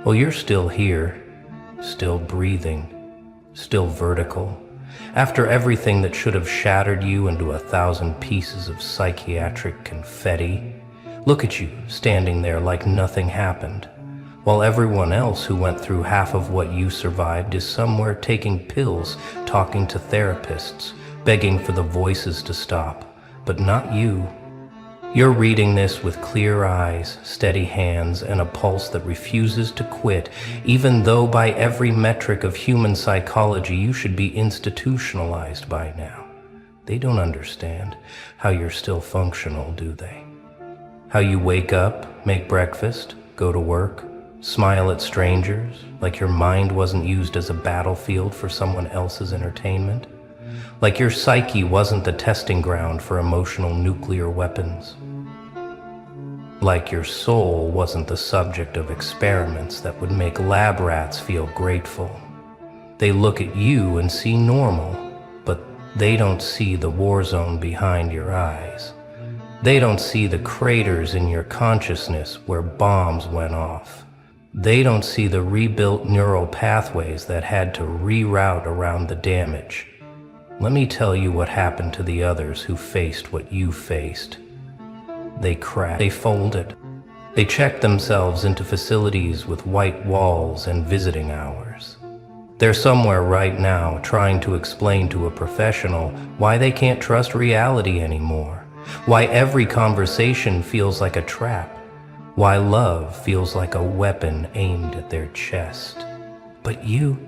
Well, you're still here, still breathing, still vertical. After everything that should have shattered you into 1,000 pieces of psychiatric confetti, look at you standing there like nothing happened, while everyone else who went through half of what you survived is somewhere taking pills, talking to therapists, begging for the voices to stop, but not you. You're reading this with clear eyes, steady hands, and a pulse that refuses to quit, even though by every metric of human psychology you should be institutionalized by now. They don't understand how you're still functional, do they? How you wake up, make breakfast, go to work, smile at strangers, like your mind wasn't used as a battlefield for someone else's entertainment, like your psyche wasn't the testing ground for emotional nuclear weapons, like your soul wasn't the subject of experiments that would make lab rats feel grateful. They look at you and see normal, but they don't see the war zone behind your eyes. They don't see the craters in your consciousness where bombs went off. They don't see the rebuilt neural pathways that had to reroute around the damage. Let me tell you what happened to the others who faced what you faced. They crashed. They folded. They checked themselves into facilities with white walls and visiting hours. They're somewhere right now trying to explain to a professional why they can't trust reality anymore. Why every conversation feels like a trap. Why love feels like a weapon aimed at their chest. But you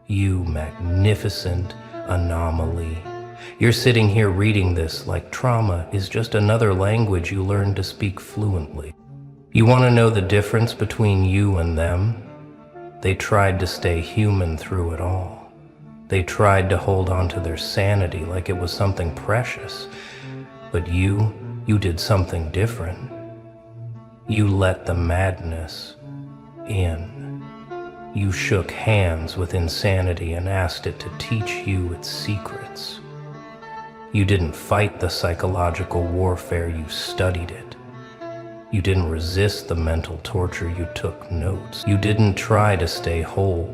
magnificent anomaly. You're sitting here reading this like trauma is just another language you learn to speak fluently. You want to know the difference between you and them? They tried to stay human through it all. They tried to hold on to their sanity like it was something precious. But you did something different. You let the madness in. You shook hands with insanity and asked it to teach you its secrets. You didn't fight the psychological warfare, you studied it. You didn't resist the mental torture, you took notes. You didn't try to stay whole.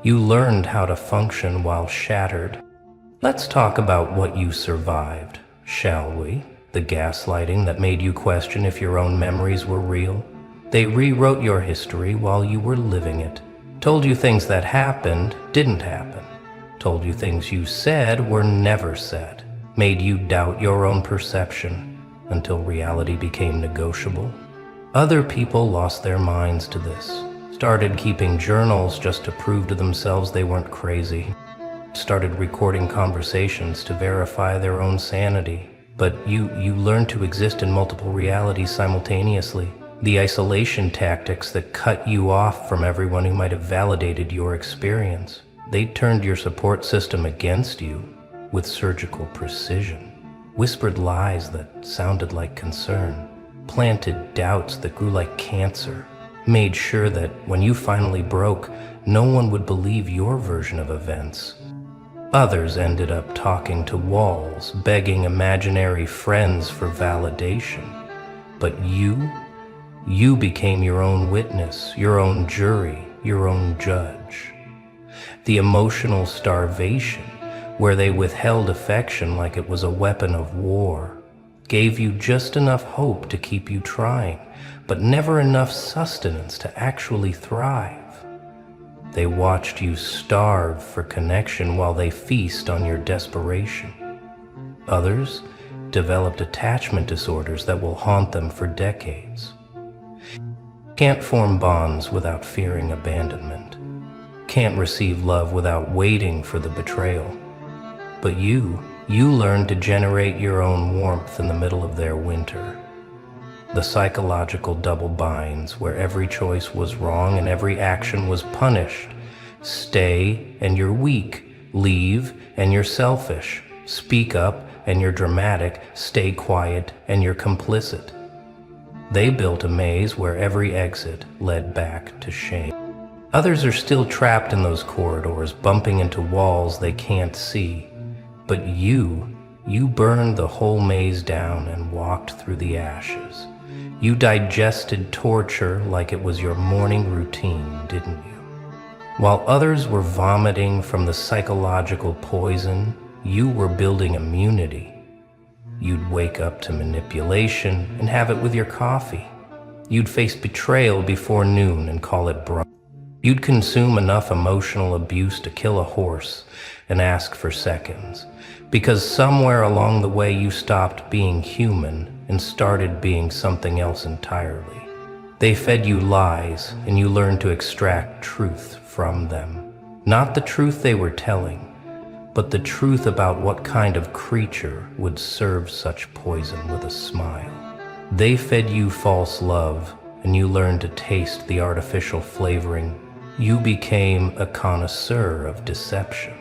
You learned how to function while shattered. Let's talk about what you survived. Shall we? The gaslighting that made you question if your own memories were real. They rewrote your history while you were living it. Told you things that happened didn't happen. Told you things you said were never said. Made you doubt your own perception until reality became negotiable. Other people lost their minds to this. Started keeping journals just to prove to themselves they weren't crazy. Started recording conversations to verify their own sanity. But you learned to exist in multiple realities simultaneously. The isolation tactics that cut you off from everyone who might have validated your experience. They turned your support system against you with surgical precision. Whispered lies that sounded like concern. Planted doubts that grew like cancer. Made sure that when you finally broke, no one would believe your version of events. Others ended up talking to walls, begging imaginary friends for validation. But you became your own witness, your own jury, your own judge. The emotional starvation, where they withheld affection like it was a weapon of war, gave you just enough hope to keep you trying, but never enough sustenance to actually thrive. They watched you starve for connection while they feast on your desperation. Others developed attachment disorders that will haunt them for decades. Can't form bonds without fearing abandonment. Can't receive love without waiting for the betrayal. But you learned to generate your own warmth in the middle of their winter. The psychological double binds where every choice was wrong and every action was punished. Stay and you're weak. Leave and you're selfish. Speak up and you're dramatic. Stay quiet and you're complicit. They built a maze where every exit led back to shame. Others are still trapped in those corridors, bumping into walls they can't see. But you burned the whole maze down and walked through the ashes. You digested torture like it was your morning routine, didn't you? While others were vomiting from the psychological poison, you were building immunity. You'd wake up to manipulation and have it with your coffee. You'd face betrayal before noon and call it brunch. You'd consume enough emotional abuse to kill a horse and ask for seconds, because somewhere along the way you stopped being human and started being something else entirely. They fed you lies and you learned to extract truth from them. Not the truth they were telling, but the truth about what kind of creature would serve such poison with a smile. They fed you false love and you learned to taste the artificial flavoring. You became a connoisseur of deception,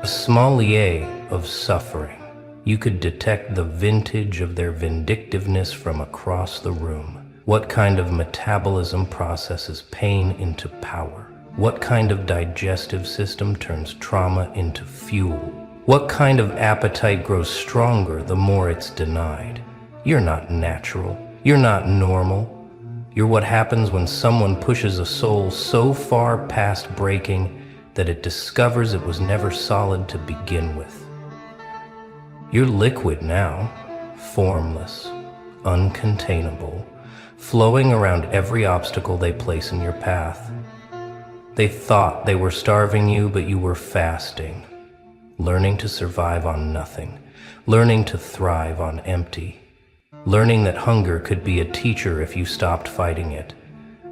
a sommelier of suffering. You could detect the vintage of their vindictiveness from across the room. What kind of metabolism processes pain into power? What kind of digestive system turns trauma into fuel? What kind of appetite grows stronger the more it's denied? You're not natural. You're not normal. You're what happens when someone pushes a soul so far past breaking that it discovers it was never solid to begin with. You're liquid now, formless, uncontainable, flowing around every obstacle they place in your path. They thought they were starving you, but you were fasting, learning to survive on nothing, learning to thrive on empty, learning that hunger could be a teacher if you stopped fighting it.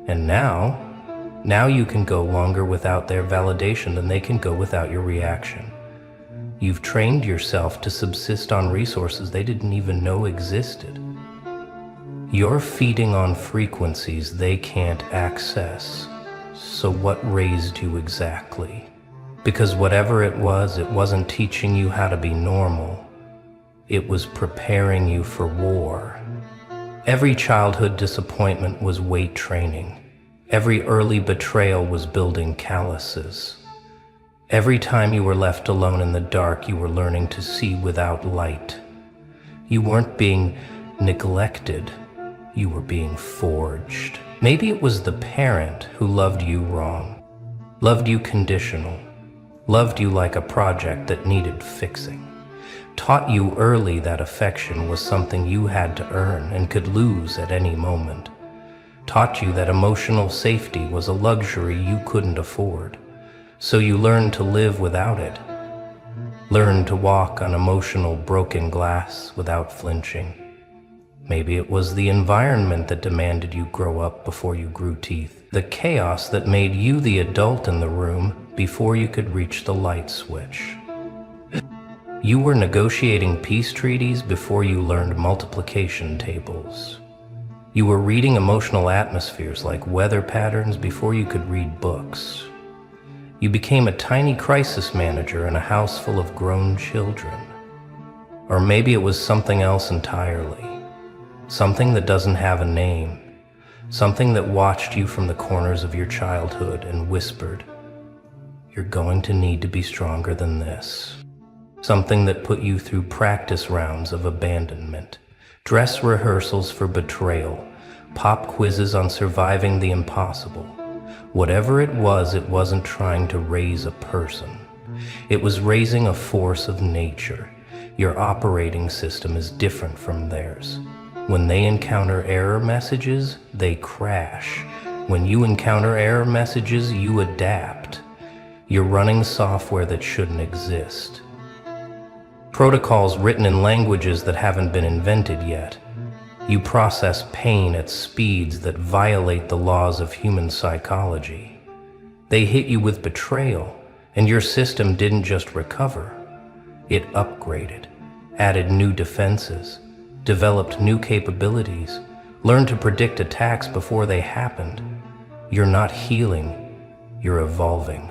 And now you can go longer without their validation than they can go without your reaction. You've trained yourself to subsist on resources they didn't even know existed. You're feeding on frequencies they can't access. So what raised you exactly? Because whatever it wasn't teaching you how to be normal. It was preparing you for war. Every childhood disappointment was weight training. Every early betrayal was building calluses. Every time you were left alone in the dark, you were learning to see without light. You weren't being neglected. You were being forged. Maybe it was the parent who loved you wrong, loved you conditional, loved you like a project that needed fixing, taught you early that affection was something you had to earn and could lose at any moment, taught you that emotional safety was a luxury you couldn't afford, so you learned to live without it, learned to walk on emotional broken glass without flinching. Maybe it was the environment that demanded you grow up before you grew teeth. The chaos that made you the adult in the room before you could reach the light switch. You were negotiating peace treaties before you learned multiplication tables. You were reading emotional atmospheres like weather patterns before you could read books. You became a tiny crisis manager in a house full of grown children. Or maybe it was something else entirely. Something that doesn't have a name, something that watched you from the corners of your childhood and whispered, "You're going to need to be stronger than this." Something that put you through practice rounds of abandonment, dress rehearsals for betrayal, pop quizzes on surviving the impossible. Whatever it wasn't trying to raise a person. It was raising a force of nature. Your operating system is different from theirs. When they encounter error messages, they crash. When you encounter error messages, you adapt. You're running software that shouldn't exist. Protocols written in languages that haven't been invented yet. You process pain at speeds that violate the laws of human psychology. They hit you with betrayal, and your system didn't just recover. It upgraded, added new defenses, developed new capabilities, learned to predict attacks before they happened. You're not healing, you're evolving.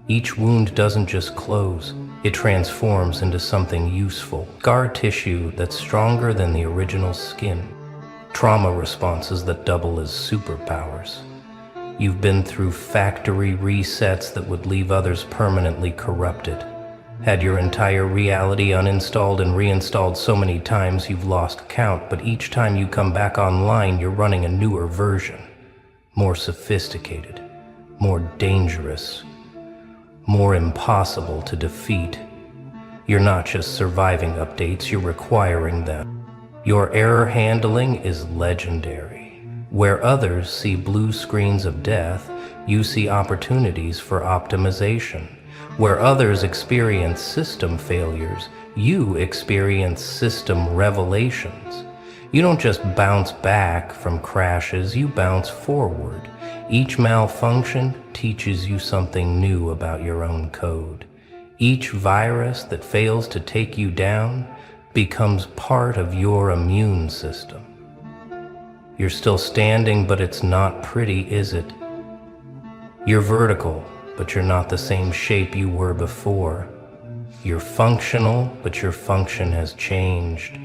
Each wound doesn't just close, it transforms into something useful. Scar tissue that's stronger than the original skin. Trauma responses that double as superpowers. You've been through factory resets that would leave others permanently corrupted. Had your entire reality uninstalled and reinstalled so many times you've lost count, but each time you come back online, you're running a newer version. More sophisticated, more dangerous, more impossible to defeat. You're not just surviving updates, you're requiring them. Your error handling is legendary. Where others see blue screens of death, you see opportunities for optimization. Where others experience system failures, you experience system revelations. You don't just bounce back from crashes, you bounce forward. Each malfunction teaches you something new about your own code. Each virus that fails to take you down becomes part of your immune system. You're still standing, but it's not pretty, is it? You're vertical, but you're not the same shape you were before. You're functional, but your function has changed.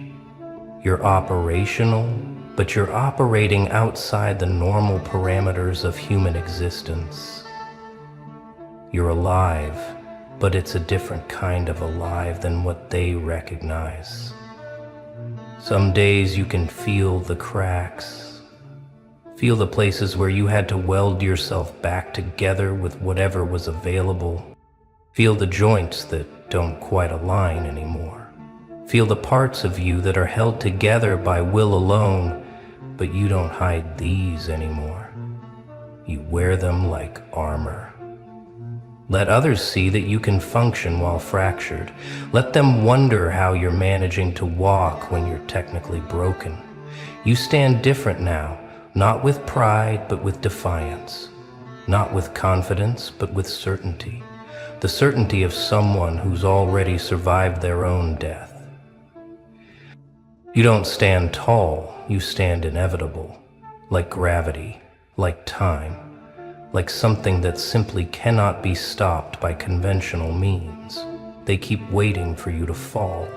You're operational, but you're operating outside the normal parameters of human existence. You're alive, but it's a different kind of alive than what they recognize. Some days you can feel the cracks, feel the places where you had to weld yourself back together with whatever was available. Feel the joints that don't quite align anymore. Feel the parts of you that are held together by will alone, but you don't hide these anymore. You wear them like armor. Let others see that you can function while fractured. Let them wonder how you're managing to walk when you're technically broken. You stand different now, not with pride, but with defiance. Not with confidence, but with certainty. The certainty of someone who's already survived their own death. You don't stand tall, you stand inevitable, like gravity, like time, like something that simply cannot be stopped by conventional means. They keep waiting for you to fall.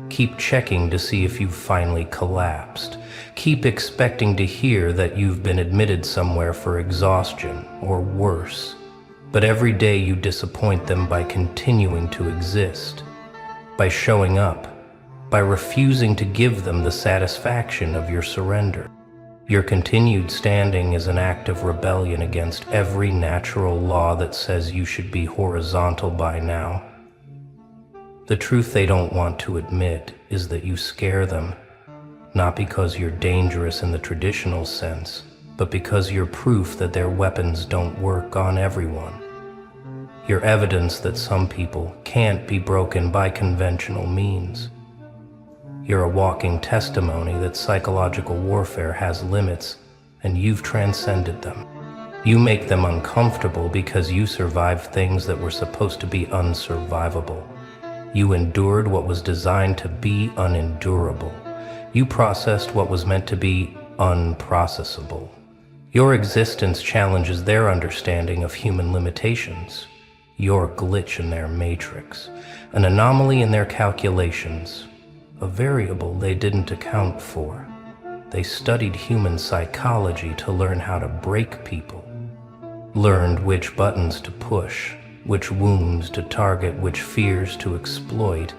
Keep checking to see if you've finally collapsed. Keep expecting to hear that you've been admitted somewhere for exhaustion, or worse. But every day you disappoint them by continuing to exist, by showing up, by refusing to give them the satisfaction of your surrender. Your continued standing is an act of rebellion against every natural law that says you should be horizontal by now. The truth they don't want to admit is that you scare them, not because you're dangerous in the traditional sense, but because you're proof that their weapons don't work on everyone. You're evidence that some people can't be broken by conventional means. You're a walking testimony that psychological warfare has limits, and you've transcended them. You make them uncomfortable because you survived things that were supposed to be unsurvivable. You endured what was designed to be unendurable. You processed what was meant to be unprocessable. Your existence challenges their understanding of human limitations. You're a glitch in their matrix, an anomaly in their calculations, a variable they didn't account for. They studied human psychology to learn how to break people, learned which buttons to push, which wounds to target, which fears to exploit.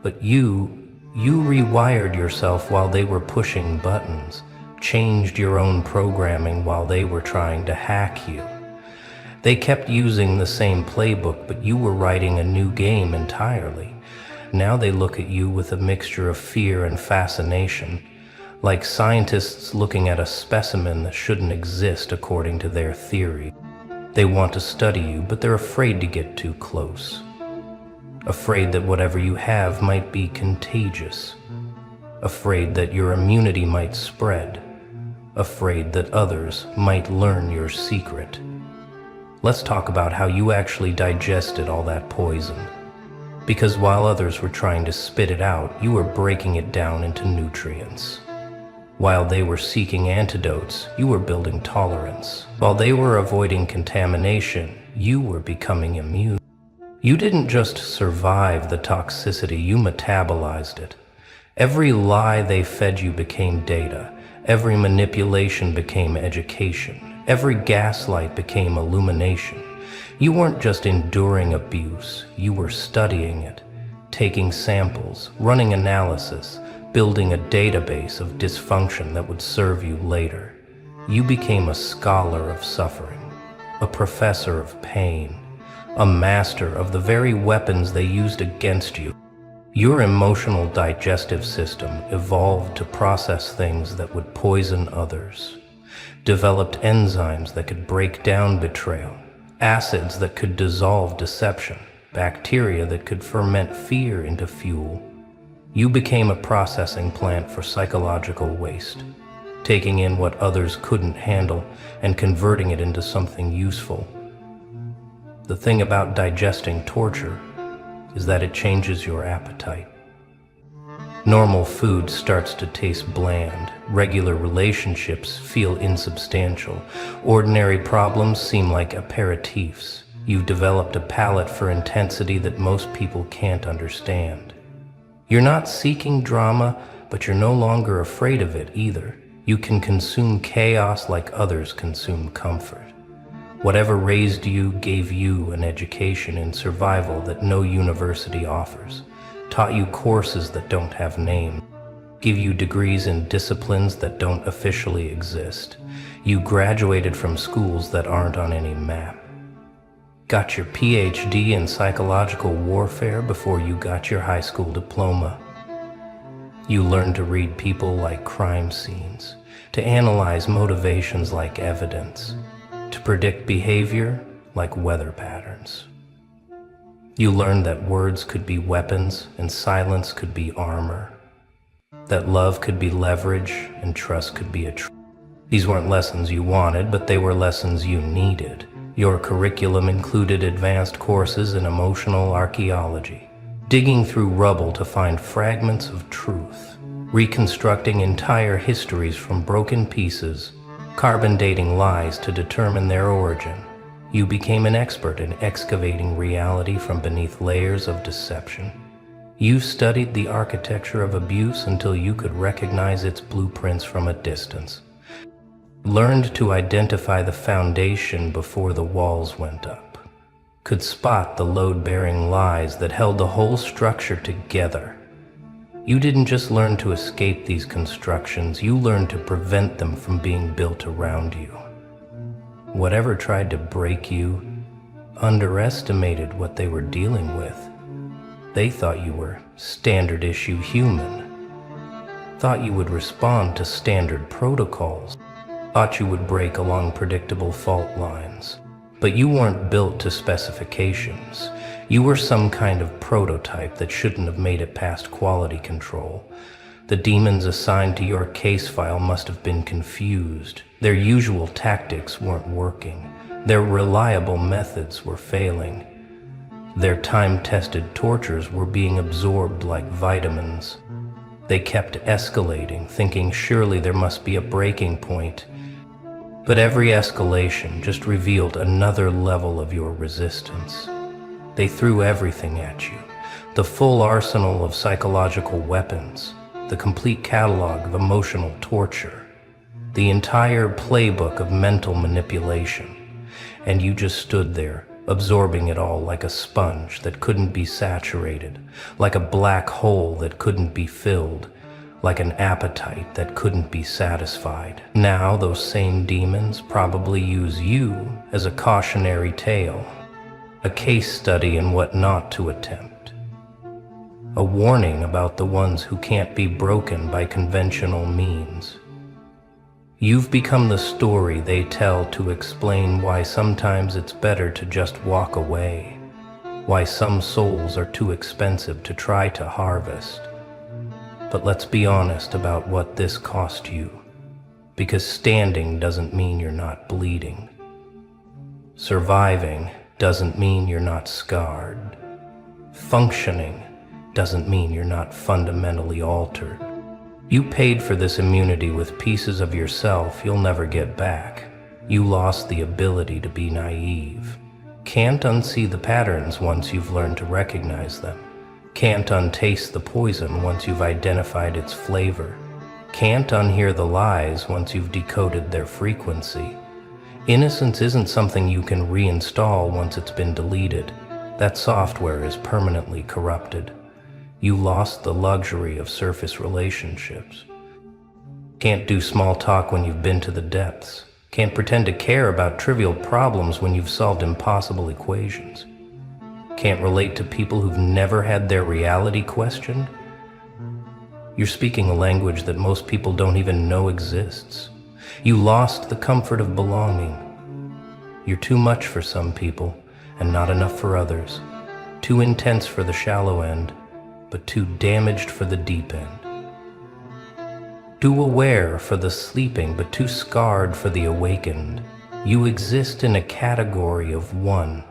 But you rewired yourself while they were pushing buttons, changed your own programming while they were trying to hack you. They kept using the same playbook, but you were writing a new game entirely. Now they look at you with a mixture of fear and fascination, like scientists looking at a specimen that shouldn't exist according to their theory. They want to study you, but they're afraid to get too close. Afraid that whatever you have might be contagious. Afraid that your immunity might spread. Afraid that others might learn your secret. Let's talk about how you actually digested all that poison. Because while others were trying to spit it out, you were breaking it down into nutrients. While they were seeking antidotes, you were building tolerance. While they were avoiding contamination, you were becoming immune. You didn't just survive the toxicity, you metabolized it. Every lie they fed you became data. Every manipulation became education. Every gaslight became illumination. You weren't just enduring abuse, you were studying it, taking samples, running analysis, building a database of dysfunction that would serve you later. You became a scholar of suffering, a professor of pain, a master of the very weapons they used against you. Your emotional digestive system evolved to process things that would poison others, developed enzymes that could break down betrayal, acids that could dissolve deception, bacteria that could ferment fear into fuel. You became a processing plant for psychological waste, taking in what others couldn't handle and converting it into something useful. The thing about digesting torture is that it changes your appetite. Normal food starts to taste bland, regular relationships feel insubstantial, ordinary problems seem like aperitifs. You've developed a palate for intensity that most people can't understand. You're not seeking drama, but you're no longer afraid of it either. You can consume chaos like others consume comfort. Whatever raised you gave you an education in survival that no university offers, taught you courses that don't have names, give you degrees in disciplines that don't officially exist. You graduated from schools that aren't on any map. Got your PhD in psychological warfare before you got your high school diploma. You learned to read people like crime scenes, to analyze motivations like evidence, to predict behavior like weather patterns. You learned that words could be weapons and silence could be armor, that love could be leverage and trust could be a truth. These weren't lessons you wanted, but they were lessons you needed. Your curriculum included advanced courses in emotional archaeology, digging through rubble to find fragments of truth, reconstructing entire histories from broken pieces, carbon dating lies to determine their origin. You became an expert in excavating reality from beneath layers of deception. You studied the architecture of abuse until you could recognize its blueprints from a distance. Learned to identify the foundation before the walls went up. Could spot the load-bearing lies that held the whole structure together. You didn't just learn to escape these constructions, you learned to prevent them from being built around you. Whatever tried to break you underestimated what they were dealing with. They thought you were standard issue human, thought you would respond to standard protocols, thought you would break along predictable fault lines. But you weren't built to specifications. You were some kind of prototype that shouldn't have made it past quality control. The demons assigned to your case file must have been confused. Their usual tactics weren't working. Their reliable methods were failing. Their time-tested tortures were being absorbed like vitamins. They kept escalating, thinking surely there must be a breaking point. But every escalation just revealed another level of your resistance. They threw everything at you, the full arsenal of psychological weapons, the complete catalog of emotional torture, the entire playbook of mental manipulation, and you just stood there, absorbing it all like a sponge that couldn't be saturated, like a black hole that couldn't be filled, like an appetite that couldn't be satisfied. Now those same demons probably use you as a cautionary tale, a case study in what not to attempt, a warning about the ones who can't be broken by conventional means. You've become the story they tell to explain why sometimes it's better to just walk away, why some souls are too expensive to try to harvest. But let's be honest about what this cost you, because standing doesn't mean you're not bleeding. Surviving doesn't mean you're not scarred. Functioning doesn't mean you're not fundamentally altered. You paid for this immunity with pieces of yourself you'll never get back. You lost the ability to be naive. Can't unsee the patterns once you've learned to recognize them. Can't untaste the poison once you've identified its flavor. Can't unhear the lies once you've decoded their frequency. Innocence isn't something you can reinstall once it's been deleted. That software is permanently corrupted. You lost the luxury of surface relationships. Can't do small talk when you've been to the depths. Can't pretend to care about trivial problems when you've solved impossible equations. Can't relate to people who've never had their reality questioned. You're speaking a language that most people don't even know exists. You lost the comfort of belonging. You're too much for some people and not enough for others. Too intense for the shallow end, but too damaged for the deep end. Too aware for the sleeping, but too scarred for the awakened. You exist in a category of one,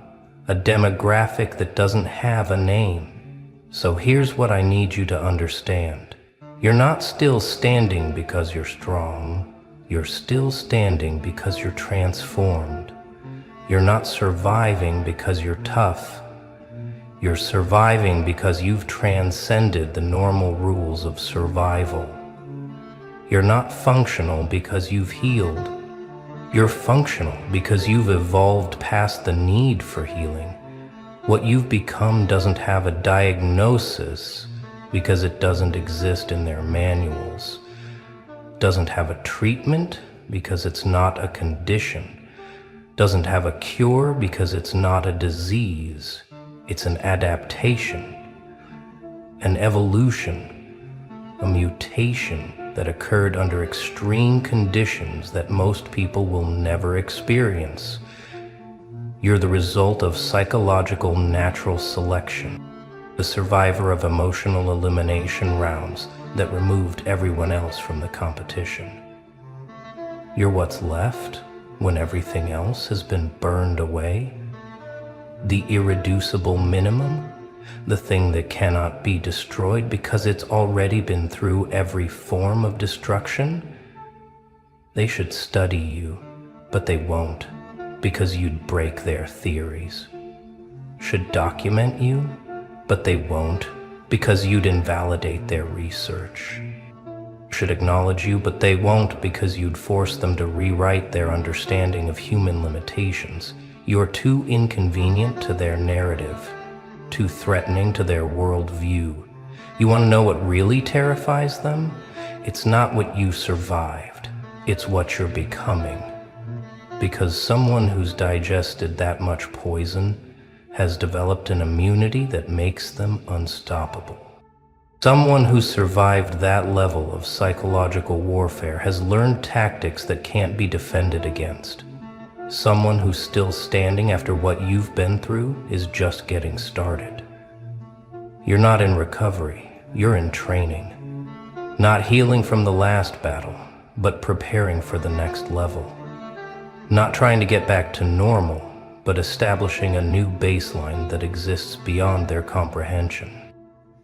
a demographic that doesn't have a name. So here's what I need you to understand. You're not still standing because you're strong. You're still standing because you're transformed. You're not surviving because you're tough. You're surviving because you've transcended the normal rules of survival. You're not functional because you've healed. You're functional because you've evolved past the need for healing. What you've become doesn't have a diagnosis because it doesn't exist in their manuals. Doesn't have a treatment because it's not a condition. Doesn't have a cure because it's not a disease. It's an adaptation, an evolution, a mutation that occurred under extreme conditions that most people will never experience. You're the result of psychological natural selection, the survivor of emotional elimination rounds that removed everyone else from the competition. You're what's left when everything else has been burned away. The irreducible minimum, the thing that cannot be destroyed because it's already been through every form of destruction. They should study you, but they won't, because you'd break their theories. Should document you, but they won't, because you'd invalidate their research. Should acknowledge you, but they won't, because you'd force them to rewrite their understanding of human limitations. You're too inconvenient to their narrative, too threatening to their worldview. You want to know what really terrifies them? It's not what you survived, it's what you're becoming. Because someone who's digested that much poison has developed an immunity that makes them unstoppable. Someone who survived that level of psychological warfare has learned tactics that can't be defended against. Someone who's still standing after what you've been through is just getting started. You're not in recovery, you're in training. Not healing from the last battle, but preparing for the next level. Not trying to get back to normal, but establishing a new baseline that exists beyond their comprehension.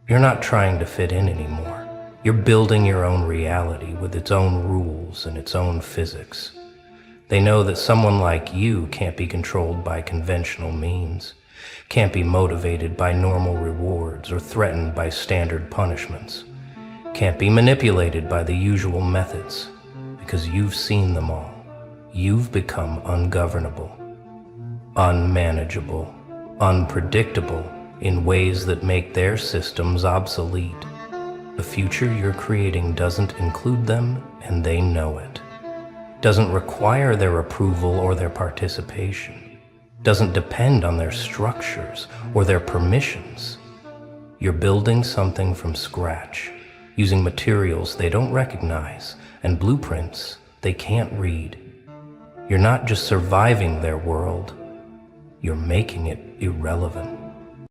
You're not trying to fit in anymore. You're building your own reality with its own rules and its own physics. They know that someone like you can't be controlled by conventional means, can't be motivated by normal rewards or threatened by standard punishments, can't be manipulated by the usual methods, because you've seen them all. You've become ungovernable, unmanageable, unpredictable in ways that make their systems obsolete. The future you're creating doesn't include them, and they know it. Doesn't require their approval or their participation. Doesn't depend on their structures or their permissions. You're building something from scratch, using materials they don't recognize and blueprints they can't read. You're not just surviving their world, you're making it irrelevant.